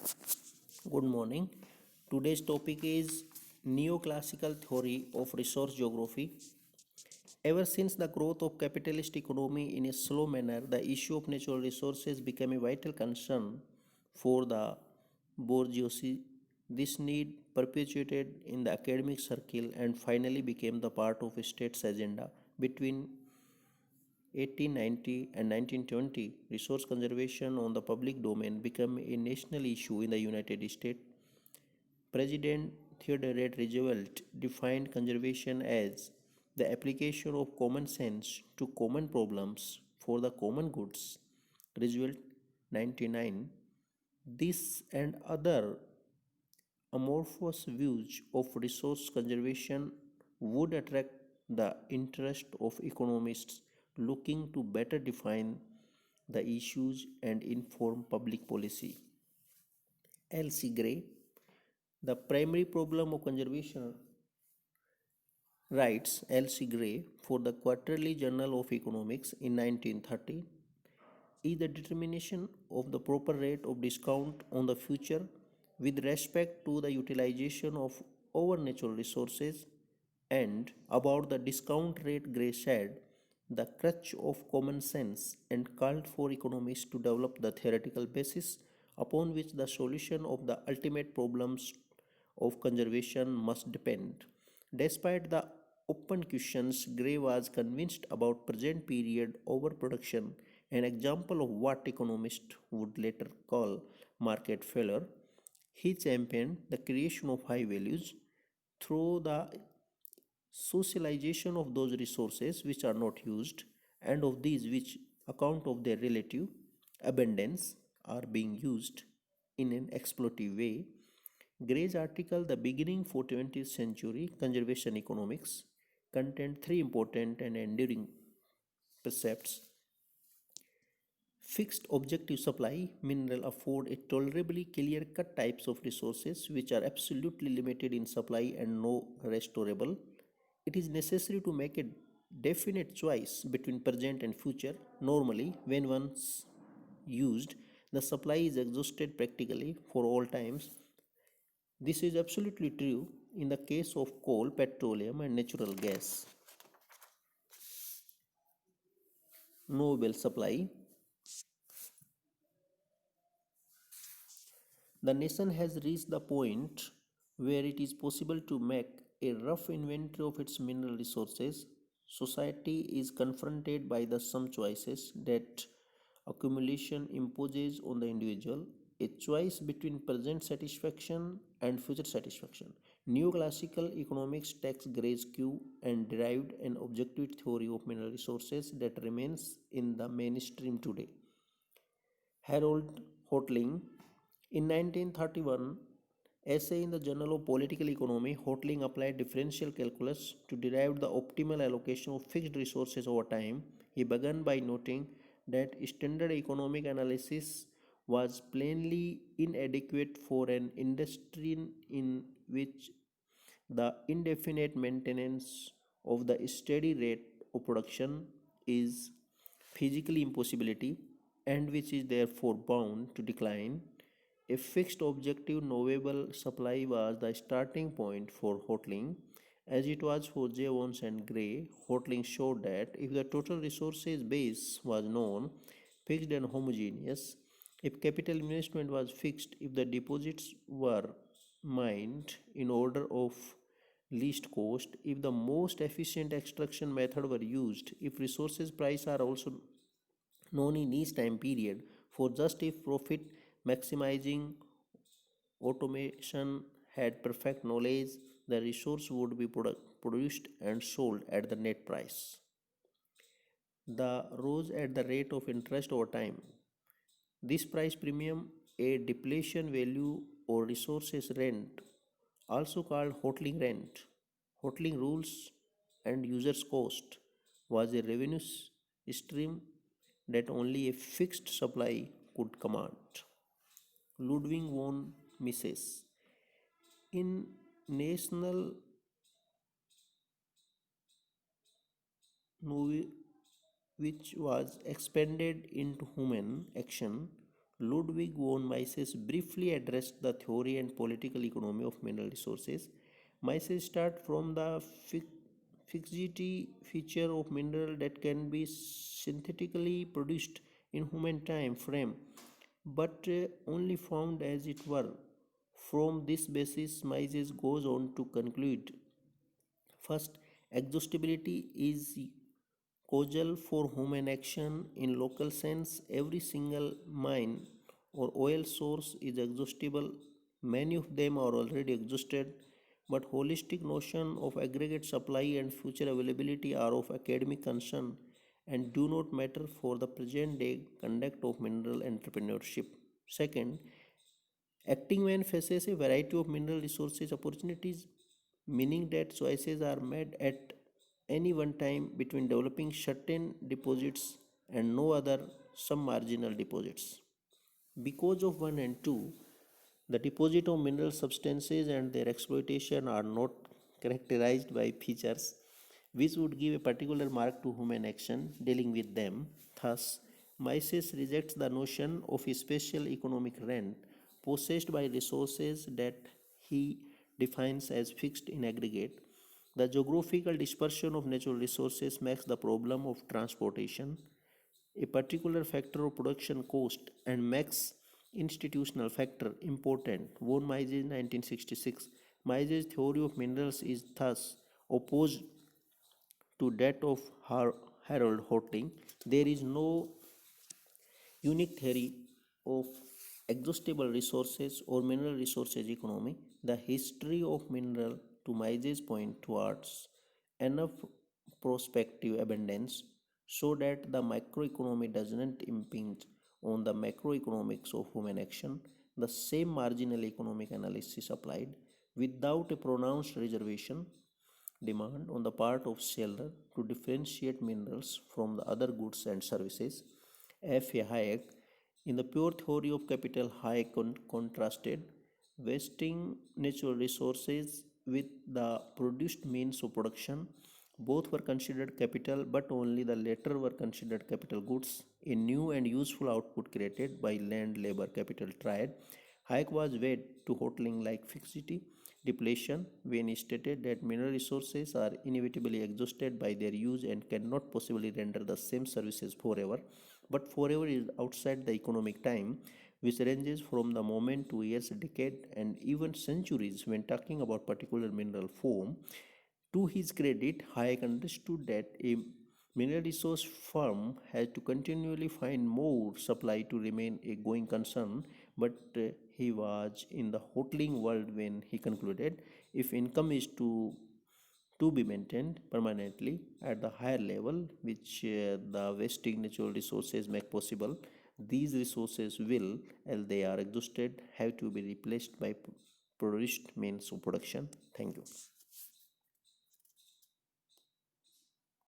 Good morning. Today's topic is neoclassical theory of resource geography. Ever since the growth of capitalist economy in a slow manner, the issue of natural resources became a vital concern for the bourgeoisie. This need perpetuated in the academic circle and finally became the part of a state's agenda. Between 1890 and 1920, resource conservation on the public domain became a national issue in the United States. President Theodore Roosevelt defined conservation as the application of common sense to common problems for the common goods. Roosevelt 99. This and other amorphous views of resource conservation would attract the interest of economists looking to better define the issues and inform public policy. L.C. Gray, the primary problem of conservation, writes L.C. Gray for the Quarterly Journal of Economics in 1930, is the determination of the proper rate of discount on the future with respect to the utilization of our natural resources. And about the discount rate, Gray said, the crutch of common sense, and called for economists to develop the theoretical basis upon which the solution of the ultimate problems of conservation must depend. Despite the open questions, Gray was convinced about present period overproduction, an example of what economists would later call market failure. He championed the creation of high values through the socialization of those resources which are not used and of these which account of their relative abundance are being used in an exploitative way. Gray's article The Beginning for 20th Century Conservation Economics contained three important and enduring precepts. Fixed objective supply, mineral afford a tolerably clear-cut types of resources which are absolutely limited in supply and no restorable. It is necessary to make a definite choice between present and future. Normally, when once used, the supply is exhausted practically for all times. This is absolutely true in the case of coal, petroleum, and natural gas. No supply. The nation has reached the point where it is possible to make a rough inventory of its mineral resources. Society is confronted by the some choices that accumulation imposes on the individual, a choice between present satisfaction and future satisfaction. Neoclassical economics takes Gray's cue and derived an objective theory of mineral resources that remains in the mainstream today. Harold Hotelling, in 1931 essay in the Journal of Political Economy, Hotelling applied differential calculus to derive the optimal allocation of fixed resources over time. He began by noting that standard economic analysis was plainly inadequate for an industry in which the indefinite maintenance of the steady rate of production is physically impossibility and which is therefore bound to decline. A fixed objective knowable supply was the starting point for Hotelling, as it was for Jevons and Gray. Hotelling showed that if the total resources base was known, fixed and homogeneous, if capital investment was fixed, if the deposits were mined in order of least cost, if the most efficient extraction method were used, if resources price are also known in each time period, for just if profit maximizing automation had perfect knowledge, the resource would be produced and sold at the net price. The rose at the rate of interest over time. This price premium, a depletion value or resources rent, also called Hotelling rent, Hotelling rules and users cost, was a revenue stream that only a fixed supply could command. Ludwig von Mises, in National Movie, which was expanded into Human Action, Ludwig von Mises briefly addressed the theory and political economy of mineral resources. Mises start from the fixity feature of mineral that can be synthetically produced in human time frame, but only found as it were. From this basis, Mises goes on to conclude: first, exhaustibility is causal for human action in local sense. Every single mine or oil source is exhaustible. Many of them are already exhausted, but holistic notion of aggregate supply and future availability are of academic concern and do not matter for the present day conduct of mineral entrepreneurship. Second, acting when faces a variety of mineral resources opportunities, meaning that choices are made at any one time between developing certain deposits and no other some marginal deposits. Because of 1 and 2, the deposit of mineral substances and their exploitation are not characterized by features which would give a particular mark to human action dealing with them. Thus, Mises rejects the notion of a special economic rent possessed by resources that he defines as fixed in aggregate. The geographical dispersion of natural resources makes the problem of transportation a particular factor of production cost and makes institutional factor important. Von Mises 1966. Mises' theory of minerals is thus opposed to that of Harold Hotelling. There is no unique theory of exhaustible resources or mineral resources economy. The history of mineral to Mises point towards enough prospective abundance so that the microeconomy does not impinge on the macroeconomics of human action. The same marginal economic analysis applied without a pronounced reservation demand on the part of seller to differentiate minerals from the other goods and services. F. A. Hayek, in the pure theory of capital, Hayek contrasted wasting natural resources with the produced means of production. Both were considered capital, but only the latter were considered capital goods. A new and useful output created by land labor capital triad. Hayek was weighed to Hotelling like fixity, depletion, when he stated that mineral resources are inevitably exhausted by their use and cannot possibly render the same services forever. But forever is outside the economic time, which ranges from the moment to years, decade, and even centuries when talking about particular mineral form. To his credit, Hayek understood that a mineral resource firm has to continually find more supply to remain a going concern, but he was in the Hotelling world when he concluded if income is to be maintained permanently at the higher level, which the wasting natural resources make possible, these resources will, as they are exhausted, have to be replaced by produced means of production. Thank you.